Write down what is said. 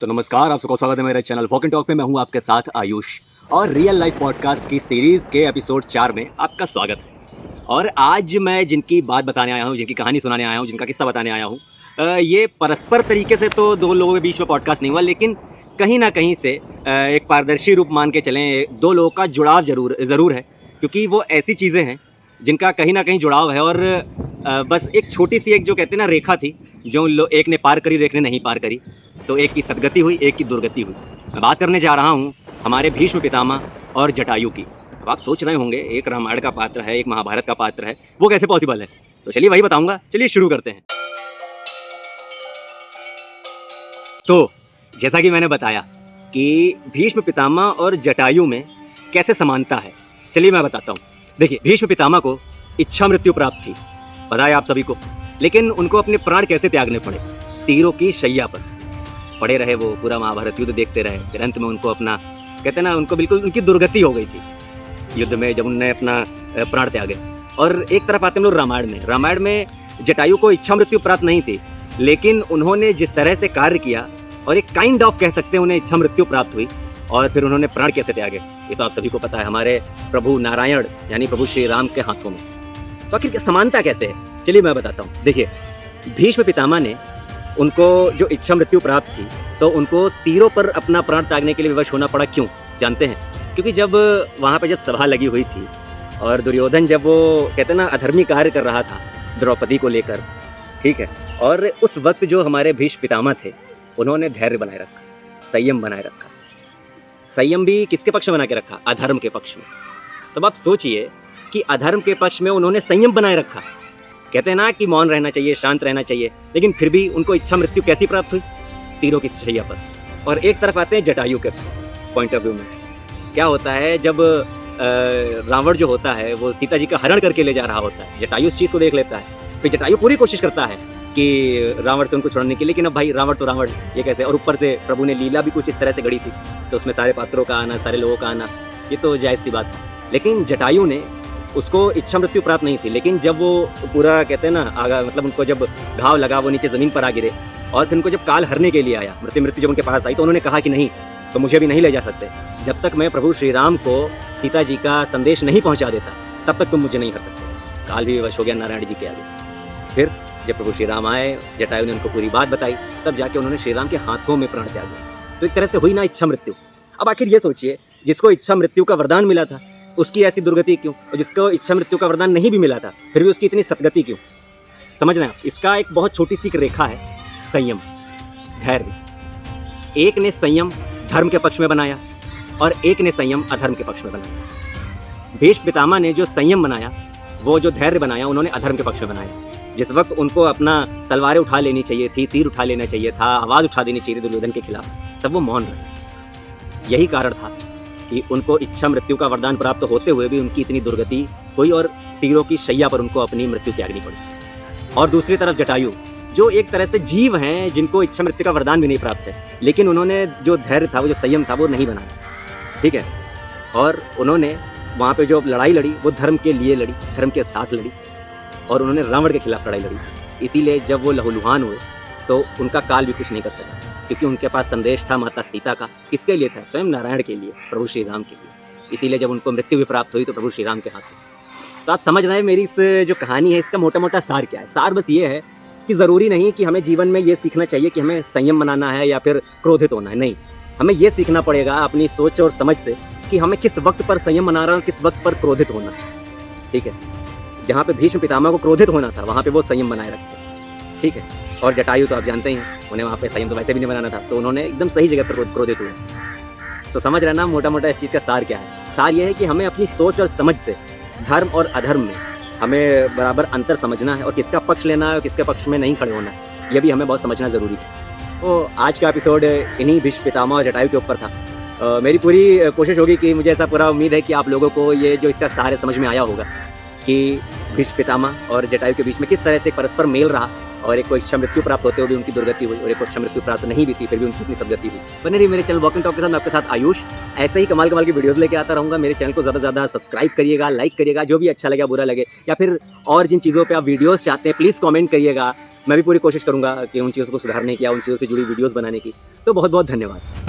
तो नमस्कार, आप सबका स्वागत है मेरे चैनल वॉक एंड टॉक पे। मैं हूं आपके साथ आयुष और रियल लाइफ पॉडकास्ट की सीरीज़ के एपिसोड 4 में आपका स्वागत है। और आज मैं जिनकी बात बताने आया हूं, जिनकी कहानी सुनाने आया हूं, जिनका किस्सा बताने आया हूं, ये परस्पर तरीके से तो दो लोगों के बीच में पॉडकास्ट नहीं हुआ, लेकिन कहीं ना कहीं से एक पारदर्शी रूप मान के चलें, दो लोगों का जुड़ाव ज़रूर है, क्योंकि वो ऐसी चीज़ें हैं जिनका कहीं ना कहीं जुड़ाव है। और बस एक छोटी सी एक जो कहते हैं ना रेखा थी, जो एक ने पार करी और एक ने नहीं पार करी, तो एक की सदगति हुई, एक की दुर्गति हुई। मैं बात करने जा रहा हूँ हमारे भीष्म पितामह और जटायु की। अब आप सोच रहे होंगे, एक रामायण का पात्र है, एक महाभारत का पात्र है, वो कैसे पॉसिबल है? तो चलिए वही बताऊंगा। चलिए शुरू करते हैं। तो जैसा कि मैंने बताया कि भीष्म पितामह और जटायु में कैसे समानता है, चलिए मैं बताता हूँ। देखिए, भीष्म पितामह को इच्छा मृत्यु प्राप्त थी, पता है आप सभी को, लेकिन उनको अपने प्राण कैसे त्यागने पड़े? तीरों की शैया पर पड़े रहे, वो पूरा महाभारत युद्ध देखते रहे। फिर अंत में उनको अपना कहते ना, उनको बिल्कुल उनकी दुर्गति हो गई थी युद्ध में, जब उन्होंने अपना प्राण त्यागे। और एक तरफ आते हैं हम लोग रामायण में जटायु को इच्छा मृत्यु प्राप्त नहीं थी, लेकिन उन्होंने जिस तरह से कार्य किया और एक काइंड ऑफ कह सकते हैं उन्हें इच्छा मृत्यु प्राप्त हुई, और फिर उन्होंने प्राण कैसे त्यागे ये तो आप सभी को पता है, हमारे प्रभु नारायण यानी प्रभु श्री राम के हाथों में। तो आखिर समानता कैसे है, चलिए मैं बताता हूँ। देखिए, भीष्म पितामह ने उनको जो इच्छा मृत्यु प्राप्त थी, तो उनको तीरों पर अपना प्राण त्यागने के लिए विवश होना पड़ा। क्यों जानते हैं? क्योंकि जब वहाँ पे जब सभा लगी हुई थी और दुर्योधन जब वो कहते ना अधर्मी कार्य कर रहा था द्रौपदी को लेकर, ठीक है, और उस वक्त जो हमारे भीष्म पितामह थे, उन्होंने धैर्य बनाए रखा, संयम बनाए रखा। संयम भी किसके पक्ष में बना के रखा? अधर्म के पक्ष में। तब आप सोचिए कि अधर्म के पक्ष में उन्होंने संयम बनाए रखा। कहते हैं ना कि मौन रहना चाहिए, शांत रहना चाहिए, लेकिन फिर भी उनको इच्छा मृत्यु कैसी प्राप्त हुई? तीरों की शैया पर। और एक तरफ आते हैं जटायु के पॉइंट ऑफ व्यू में। क्या होता है, जब रावण जो होता है वो सीता जी का हरण करके ले जा रहा होता है, जटायु उस चीज़ को देख लेता है। फिर जटायु पूरी कोशिश करता है कि रावण से उनको छुड़ाने की, लेकिन अब भाई रावण तो रावण, ये कैसे? और ऊपर से प्रभु ने लीला भी कुछ इस तरह से गढ़ी थी, तो उसमें सारे पात्रों का आना, सारे लोगों का आना, ये तो जायज़ सी बात थी। लेकिन जटायु ने, उसको इच्छा मृत्यु प्राप्त नहीं थी, लेकिन जब वो पूरा कहते हैं ना आगा, मतलब उनको जब घाव लगा, वो नीचे ज़मीन पर आ गिरे, और फिर उनको जब काल हरने के लिए आया, मृत्यु जब उनके पास आई, तो उन्होंने कहा कि नहीं, तो मुझे भी नहीं ले जा सकते, जब तक मैं प्रभु श्री राम को सीता जी का संदेश नहीं पहुंचा देता, तब तक तुम मुझे नहीं हर सकते। काल भी विवश हो गया नारायण जी के आगे। फिर जब प्रभु श्री राम आए, जटायु ने उनको पूरी बात बताई, तब जाके उन्होंने श्री राम के हाथों में प्राण त्याग दिया। तो एक तरह से हुई ना इच्छा मृत्यु। अब आखिर ये सोचिए, जिसको इच्छा मृत्यु का वरदान मिला था, उसकी ऐसी दुर्गति क्यों? और जिसको इच्छा मृत्यु का वरदान नहीं भी मिला था, फिर भी उसकी इतनी सदगति क्यों? समझ रहे हैं आप? इसका एक बहुत छोटी सी रेखा है, संयम, धैर्य। एक ने संयम धर्म के पक्ष में बनाया और एक ने संयम अधर्म के पक्ष में बनाया। भीष्म पितामह ने जो संयम बनाया, वो जो धैर्य बनाया, उन्होंने अधर्म के पक्ष में बनाया। जिस वक्त उनको अपना तलवारें उठा लेनी चाहिए थी, तीर उठा लेना चाहिए था, आवाज़ उठा देनी चाहिए थी दुर्योधन के खिलाफ, तब वो मौन रहे। यही कारण था कि उनको इच्छा मृत्यु का वरदान प्राप्त होते हुए भी उनकी इतनी दुर्गति हुई और तीरों की शैया पर उनको अपनी मृत्यु त्यागनी पड़ी। और दूसरी तरफ जटायु, जो एक तरह से जीव हैं जिनको इच्छा मृत्यु का वरदान भी नहीं प्राप्त है, लेकिन उन्होंने जो धैर्य था, वो जो संयम था, वो नहीं बनाया, ठीक है। और उन्होंने वहाँ पे जो लड़ाई लड़ी, वो धर्म के लिए लड़ी, धर्म के साथ लड़ी, और उन्होंने रावण के खिलाफ लड़ाई लड़ी। इसीलिए जब वो लहूलुहान हुए, तो उनका काल भी कुछ नहीं कर सका, क्योंकि उनके पास संदेश था माता सीता का। किसके लिए था? स्वयं नारायण के लिए, प्रभु श्री राम के लिए। इसीलिए जब उनको मृत्यु भी प्राप्त हुई, तो प्रभु श्री राम के हाथ। तो आप समझ रहे हैं मेरी इस जो कहानी है, इसका मोटा मोटा सार क्या है? सार बस ये है कि ज़रूरी नहीं कि हमें जीवन में ये सीखना चाहिए कि हमें संयम बनाना है या फिर क्रोधित होना है। नहीं, हमें ये सीखना पड़ेगा अपनी सोच और समझ से कि हमें किस वक्त पर संयम बनाना है और किस वक्त पर क्रोधित होना है, ठीक है। जहाँ पे भीष्म पितामह को क्रोधित होना था, वहाँ पे वो संयम बनाए रखे, ठीक है। और जटायु तो आप जानते ही हैं, उन्हें वहाँ पे संयम तो वैसे भी नहीं बनाना था, तो उन्होंने एकदम सही जगह पर क्रोधित हुए। तो समझ रहे ना मोटा मोटा इस चीज़ का सार क्या है? सार ये है कि हमें अपनी सोच और समझ से धर्म और अधर्म में हमें बराबर अंतर समझना है, और किसका पक्ष लेना है और किसके पक्ष में नहीं खड़े होना है, ये भी हमें बहुत समझना ज़रूरी है। तो आज का एपिसोड इन्हीं भीष्म पितामह और जटायु के ऊपर था। मेरी पूरी कोशिश होगी कि मुझे ऐसा पूरा उम्मीद है कि आप लोगों को ये जो इसका सार है समझ में आया होगा कि भीष्म पितामह और जटायु के बीच में किस तरह से परस्पर मेल रहा, और एक को इच्छा मृत्यु प्राप्त होते हुए भी उनकी दुर्गति हुई, और एक को इच्छा मृत्यु प्राप्त नहीं भी थी, फिर भी उनकी इतनी सदगति हुई। बने रहिए मेरे चैनल वॉक एंड टॉक के साथ। मैं आपके साथ आयुष ऐसे ही कमाल कमाल की वीडियोस लेके आता रहूँगा। मेरे चैनल को ज़्यादा से ज़्यादा सब्सक्राइब करिएगा, लाइक करिएगा, जो भी अच्छा लगे बुरा लगे, या फिर और जिन चीज़ों पर आप वीडियोज़ चाहते हैं प्लीज़ कॉमेंट करिएगा। मैं भी पूरी कोशिश करूँगा कि उन चीज़ों को सुधारने की या उन चीज़ों से जुड़ी वीडियोज़ बनाने की। तो बहुत बहुत धन्यवाद।